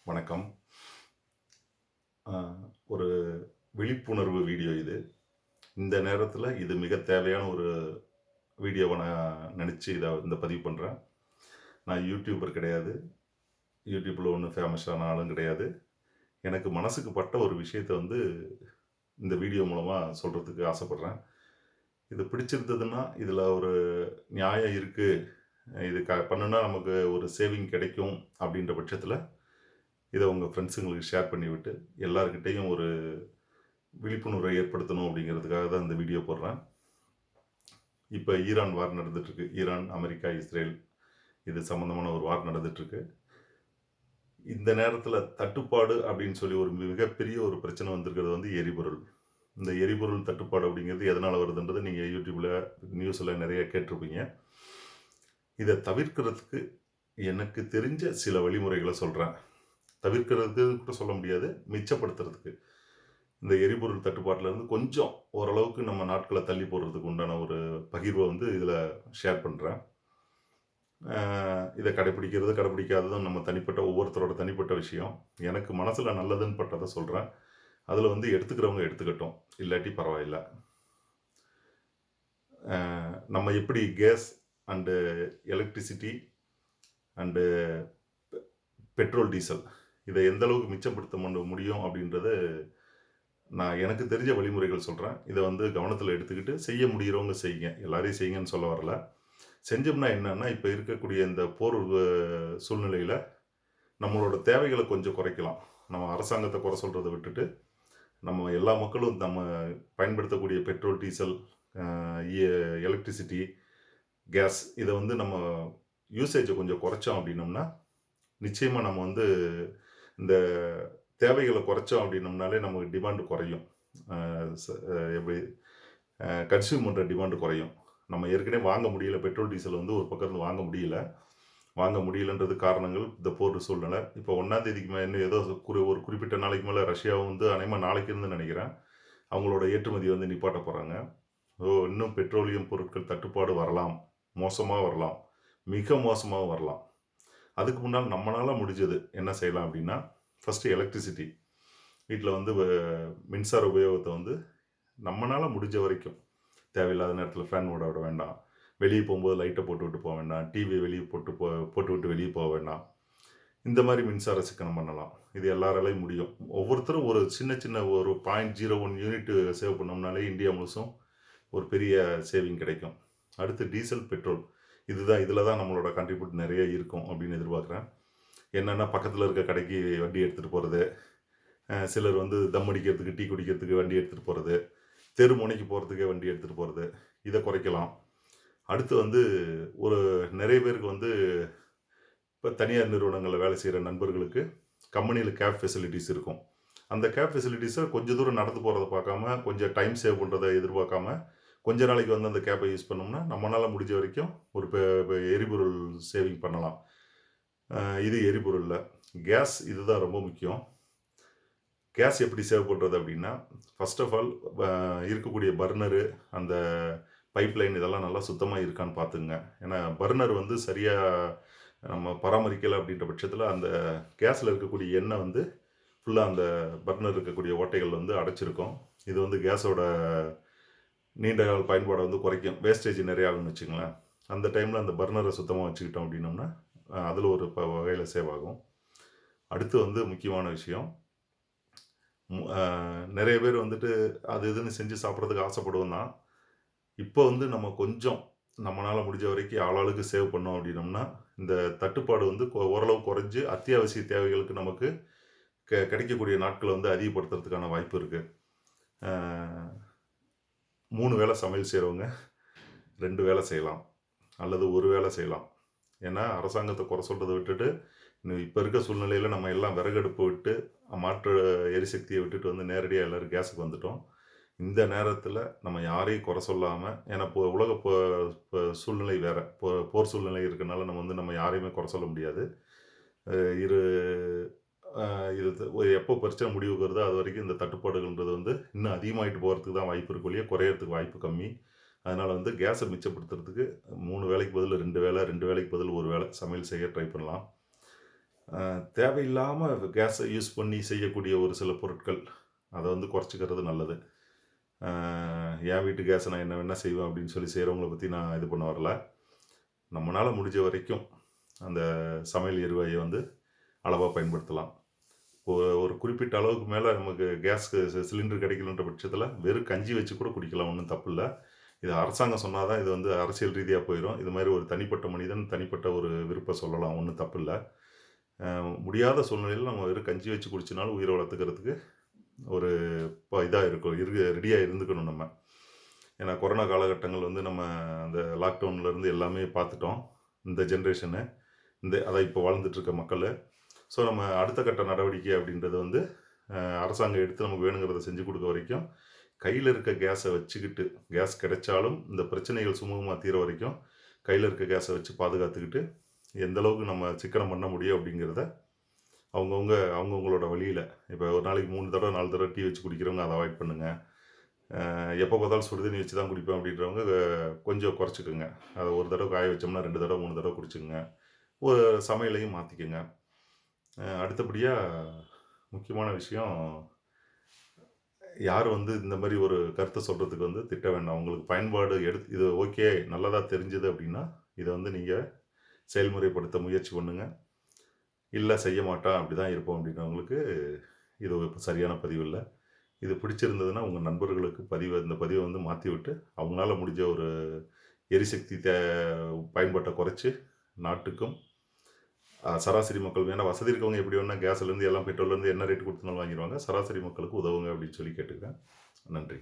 வணக்கம். அ ஒரு விழிப்புணர்வு வீடியோ இது. இந்த நேரத்தில இது மிக தேவையான ஒரு வீடியோவா நான் நெனச்சு இந்த பதிவு பண்றேன். நான் யூடியூபர் கிடையாது. யூடியூப்ல ஒண்ணும் ஃபேமஸான ஆளும் கிடையாது. எனக்கு மனசுக்கு பட்ட ஒரு விஷயத்த இந்த வீடியோ மூலமா சொல்றதுக்கு ஆசைப்படுறேன். இது பிடிச்சிருந்ததுன்னா, இதில ஒரு நியாயம் இருக்கு. இது பண்ணுனா நமக்கு ஒரு சேவிங் கிடைக்கும் அப்படின்ற பட்சத்தில, இத உங்க ஃப்ரெண்ட்ஸுங்களுக்கு ஷேர் பண்ணிவிட்டு, எல்லார்கிட்டயும் ஒரு விழிப்புணர்வை ஏற்படுத்தணும் அப்படிங்கிறதுக்காக தான் இந்த வீடியோ போடுறேன். இப்ப ஈரான் வார் நடந்துட்டுருக்கு. ஈரான், அமெரிக்கா, இஸ்ரேல் இது சம்மந்தமான ஒரு வார் நடந்துட்டுருக்கு. இந்த நேரத்தில தட்டுப்பாடு அப்படின்னு சொல்லி ஒரு மிகப்பெரிய ஒரு பிரச்சனை வந்திருக்கிறது எரிபொருள். இந்த எரிபொருள் தட்டுப்பாடு அப்படிங்கிறது எதனால வருதுன்றது நீங்க YouTubeல, நியூஸ்ல நெறைய கேட்டிருப்பீங்க. இத தவிர்க்கிறதுக்கு எனக்கு தெரிஞ்ச சில வழிமுறைகள சொல்றேன். தவிர்க்கிறதுக்கு கூட சொல்ல முடியாது. மிச்சப்படுத்துறதுக்கு. இந்த எரிபொருள் தட்டுப்பாட்டுலருந்து கொஞ்சம் ஓரளவுக்கு நம்ம நாட்கள தள்ளி போடுறதுக்கு உண்டான ஒரு பகிர்வ இதில ஷேர் பண்றேன். இத கடைப்பிடிக்கிறது, கடைப்பிடிக்காததும் நம்ம தனிப்பட்ட ஒவ்வொருத்தரோட தனிப்பட்ட விஷயம். எனக்கு மனசுல நல்லதுன்னு பட்டத சொல்றேன். அதில எடுத்துக்கிறவங்க எடுத்துக்கட்டும். இல்லாட்டி பரவாயில்ல. நம்ம எப்படி gas and electricity and petrol, diesel இத எந்த அளவுக்கு மிச்சப்படுத்த முடியும் அப்படின்றத நான் எனக்கு தெரிஞ்ச வழிமுறைகள் சொல்றேன். இத கவனத்தில எடுத்துக்கிட்டு செய்ய முடியிறவங்க செய்யுங்க. எல்லாரையும் செய்யுங்கன்னு சொல்ல வரல. செஞ்சோம்னா என்னன்னா, இப்ப இருக்கக்கூடிய இந்த போர் சூழ்நிலையில நம்மளோட தேவைகள கொஞ்சம் குறைக்கலாம். நம்ம அரசாங்கத்த குறை சொல்றத விட்டுட்டு, நம்ம எல்லா மக்களும் நம்ம பயன்படுத்தக்கூடிய பெட்ரோல், டீசல், அ எ எலக்ட்ரிசிட்டி, கேஸ் இத நம்ம யூசேஜ கொஞ்சம் குறைச்சோம் அப்படின்னம்னா, நிச்சயமா நம்ம இந்த தேவைகள குறைச்சோம் அப்படின்னம்னாலே நமக்கு டிமாண்ட் குறையும். அ ச எப்படி கன்சியூம் பண்ற டிமாண்ட் குறையும். நம்ம ஏற்கனவே வாங்க முடியல. பெட்ரோல், டீசல் ஒரு பக்கம் இருந்து வாங்க முடியல. வாங்க முடியலன்றது காரணங்கள் இந்த போர் சூழ்நிலை. இப்போ 1ஆம் தேதிக்கு இன்னும் ஏதோ ஒரு குறிப்பிட்ட நாளைக்கு மேல ரஷ்யாவும் அநேகமா நாளைக்கு இருந்துன்னு நெனைக்கிறேன். அவங்களோட ஏற்றுமதிய நிப்பாட்ட போறாங்க. இன்னும் பெட்ரோலியம் பொருட்கள் தட்டுப்பாடு வரலாம். மோசமா வரலாம். மிக மோசமாவும் வரலாம். அதுக்கு முன்னால நம்மனால முடிஞ்சது என்ன செய்யலாம் அப்டின்னா, ஃபர்ஸ்ட்டு எலக்ட்ரிசிட்டி. வீட்ல மின்சார உபயோகத்த நம்மனால முடிஞ்ச வரைக்கும், தேவையில்லாத நேரத்தில ஃபேன் ஓட விட வேண்டாம். வெளிய போம்போது லைட்ட போட்டு விட்டு போ வேண்டாம். டிவிய வெளிய போட்டுவிட்டு வெளிய போ வேண்டாம். இந்த மாரி மின்சார சிக்கனம் பண்ணலாம். இது எல்லாராலயும் முடியும். ஒவ்வொருத்தரும் ஒரு சின்ன சின்ன ஒரு 0.01 யூனிட் சேவ் பண்ணோம்னாலே இந்தியா முழுசும் ஒரு பெரிய சேவிங் கிடைக்கும். அடுத்து டீசல், பெட்ரோல். இதில தான் நம்மளோட கான்ட்ரிபியூட் நெறைய இருக்கும் அப்படின்னு எதிர்பார்க்குறேன். என்னன்னா பக்கத்தில இருக்க கடைக்கு வண்டி எடுத்துட்டு போறது. சிலர் தம் அடிக்கிறதுக்கு, டீ குடிக்கிறதுக்கு வண்டி எடுத்துட்டு போறது. தெரு முனைக்கு போறதுக்கே வண்டி எடுத்துட்டு போறது. இத குறைக்கலாம். அடுத்து ஒரு நெறைய பேருக்கு இப்ப தனியார் நிறுவனங்கள்ல வேலை செய்ற நண்பர்களுக்கு கம்பெனியில கேப் ஃபெசிலிட்டீஸ் இருக்கும். அந்த கேப் ஃபெசிலிட்டீஸ கொஞ்சம் தூரம் நடந்து போறத பார்க்காம, கொஞ்சம் டைம் சேவ் பண்றத எதிர்பார்க்காம, கொஞ்ச நாளைக்கு அந்த கேப்ப யூஸ் பண்ணோம்னா, நம்மனால முடிஞ்ச வரைக்கும் ஒரு எரிபொருள் சேவிங் பண்ணலாம். இது எரிபொருள்ல. கேஸ் இதுதான் ரொம்ப முக்கியம். கேஸ் எப்படி சேவ் பண்றது அப்படின்னா, ஃபர்ஸ்ட் ஆஃப் ஆல் இருக்கக்கூடிய பர்னரு, அந்த பைப்லைன் இதெல்லாம் நல்லா சுத்தமா இருக்கான்னு பார்த்துக்கங்க. ஏன்னா பர்னர் சரியா நம்ம பராமரிக்கல அப்படின்ற பட்சத்தில, அந்த கேஸ்ல இருக்கக்கூடிய எண்ணெய் ஃபுல்லா அந்த பர்னர் இருக்கக்கூடிய ஓட்டைகள் அடைச்சிருக்கும். இது கேஸோட நீண்ட கால பயன்பாட குறைக்கும். வேஸ்டேஜ் நெறைய ஆகும்னு வச்சுக்கங்களேன். அந்த டைம்ல அந்த பர்னர சுத்தமா வச்சுக்கிட்டோம் அப்படின்னோம்னா, அதில ஒரு வகையில சேவ் ஆகும். அடுத்து முக்கியமான விஷயம். நெறைய பேர் அது இதுன்னு செஞ்சு சாப்பிடுறதுக்கு ஆசைப்படுவோம் தான். இப்போ நம்ம கொஞ்சம் நம்மனால முடிஞ்ச வரைக்கும் ஆளாளுக்கு சேவ் பண்ணோம் அப்படின்னோம்னா, இந்த தட்டுப்பாடு ஓரளவு குறைஞ்சு அத்தியாவசிய தேவைகளுக்கு நமக்கு கிடைக்கக்கூடிய நாட்கள அதிகப்படுத்துறதுக்கான வாய்ப்பு இருக்கு. 3 வேள சமையல் செய்றவங்க 2 வேள செய்யலாம். அல்லது 1 வேள செய்யலாம். ஏன்னா, அரசாங்கத்த குறை சொல்றத விட்டுட்டு, இப்ப இருக்க சூழ்நிலையில நம்ம எல்லாம் விறகடுப்பு விட்டு, மாற்று எரிசக்திய விட்டுட்டு நேரடியா எல்லாரும் கேஸுக்கு வந்துட்டோம். இந்த நேரத்தில நம்ம யாரையும் குறை சொல்லாம, ஏன்னா இப்போ உலக சூழ்நிலை வேற. போர் சூழ்நிலை இருக்கனால நம்ம யாரையுமே குறை சொல்ல முடியாது. அ இரு அ இது எப்போ பிரச்சனை முடிவுக்கு வருதோ, அதுவரைக்கும் இந்த தட்டுப்பாடுகள்ன்றது இன்னும் அதிகமாயிட்டு போறதுக்கு தான் வாய்ப்பு இருக்கு ஒழிய, குறையறதுக்கு வாய்ப்பு கம்மி. அதனால கேஸ மிச்சப்படுத்துறதுக்கு 3 வேளைக்கு பதிலா 2 வேள, 2 வேளைக்கு பதில் 1 வேள சமையல் செய்ய ட்ரை பண்ணலாம். தேவையில்லாம கேஸை யூஸ் பண்ணி செய்யக்கூடிய ஒரு சில பொருட்கள், அத வந்து குறைச்சுக்கிறது நல்லது. என் வீட்டு கேஸை நான் என்ன வேணா செய்வேன் அப்படின்னு சொல்லி செய்கிறவங்கள பற்றி நான் இது பண்ண வரல. நம்மளால முடிஞ்ச வரைக்கும் அந்த சமையல் எரிவாயுவை வந்து அளவாக பயன்படுத்தலாம். ஒரு குறிப்பிட்ட அளவுக்கு மேலே நமக்கு கேஸ்க்கு சிலிண்டர் கிடைக்கலன்ற பட்சத்தில் வெறும் கஞ்சி வச்சு கூட குடிக்கலாம், ஒன்றும் தப்பு இல்லை. இது அரசாங்கம் சொன்னால் தான் இது வந்து அரசியல் ரீதியாக போயிடும். இது மாதிரி ஒரு தனிப்பட்ட மனிதன் தனிப்பட்ட ஒரு விருப்பம் சொல்லலாம், ஒன்றும் தப்பு இல்லை. முடியாத சூழ்நிலையில் நம்ம வெறும் கஞ்சி வச்சு குடிச்சினாலும் உயிரை வளர்த்துக்கிறதுக்கு ஒரு இதாக இருக்கும், ரெடியாக இருந்துக்கணும் நம்ம. ஏன்னா கொரோனா காலகட்டங்கள் வந்து நம்ம அந்த லாக்டவுன்லேருந்து எல்லாமே பார்த்துட்டோம். இந்த ஜென்ரேஷனு அதான் இப்போ வாழ்ந்துட்டுருக்க மக்கள். ஸோ நம்ம அடுத்த கட்ட நடவடிக்கை அப்படின்றது வந்து அரசாங்கம் எடுத்து நமக்கு வேணுங்கிறத செஞ்சு கொடுக்க வரைக்கும் கையில் இருக்க கேஸை வச்சுக்கிட்டு, கேஸ் கிடைச்சாலும் இந்த பிரச்சனைகள் சுமூகமாக தீர வரைக்கும் கையில் இருக்க கேஸை வச்சு பாதுகாத்துக்கிட்டு எந்த அளவுக்கு நம்ம சிக்கனம் பண்ண முடியும் அப்படிங்கிறத அவங்கவுங்களோட வழியில், இப்போ ஒரு நாளைக்கு 3 தடவை 4 தடவை டீ வச்சு குடிக்கிறவங்க அதை அவாய்ட் பண்ணுங்கள். எப்போ பார்த்தாலும் சுடுதண்ணி வச்சு தான் குடிப்பேன் அப்படின்றவங்க கொஞ்சம் குறைச்சிக்கோங்க. அதை ஒரு தடவை காய வச்சோம்னா 2 தடவை 3 தடவை குடிச்சுங்க. ஒரு சமையலையும் மாற்றிக்கோங்க. அடுத்தபடியாக முக்கியமான விஷயம், யார் வந்து இந்த மாதிரி ஒரு கருத்தை சொல்கிறதுக்கு வந்து திட்ட வேண்டாம். உங்களுக்கு பயன்பாடு இது ஓகே நல்லதாக தெரிஞ்சுது அப்படின்னா இதை வந்து நீங்கள் செயல்முறைப்படுத்த முயற்சி பண்ணுங்கள். இல்லை செய்ய மாட்டான் அப்படி தான் இருப்போம் அப்படின்றவங்களுக்கு இது சரியான பதிவு இல்லை. இது பிடிச்சிருந்ததுன்னா உங்கள் நண்பர்களுக்கு இந்த பதிவை வந்து மாற்றி விட்டு அவங்களால முடிஞ்ச ஒரு எரிசக்தி பயன்பாட்டை குறைச்சி நாட்டுக்கும் சராசரி மக்கள், ஏன்னா வசதி இருக்கவங்க எப்படி வேணால் கேஸ்லேருந்து எல்லாம் பெட்ரோல்லேருந்து என்ன ரேட்டு கொடுத்தனாலும் வாங்கிடுவாங்க, சராசரி மக்களுக்கு உதவுங்க அப்படின்னு சொல்லி கேட்டுக்கிறேன். நன்றி.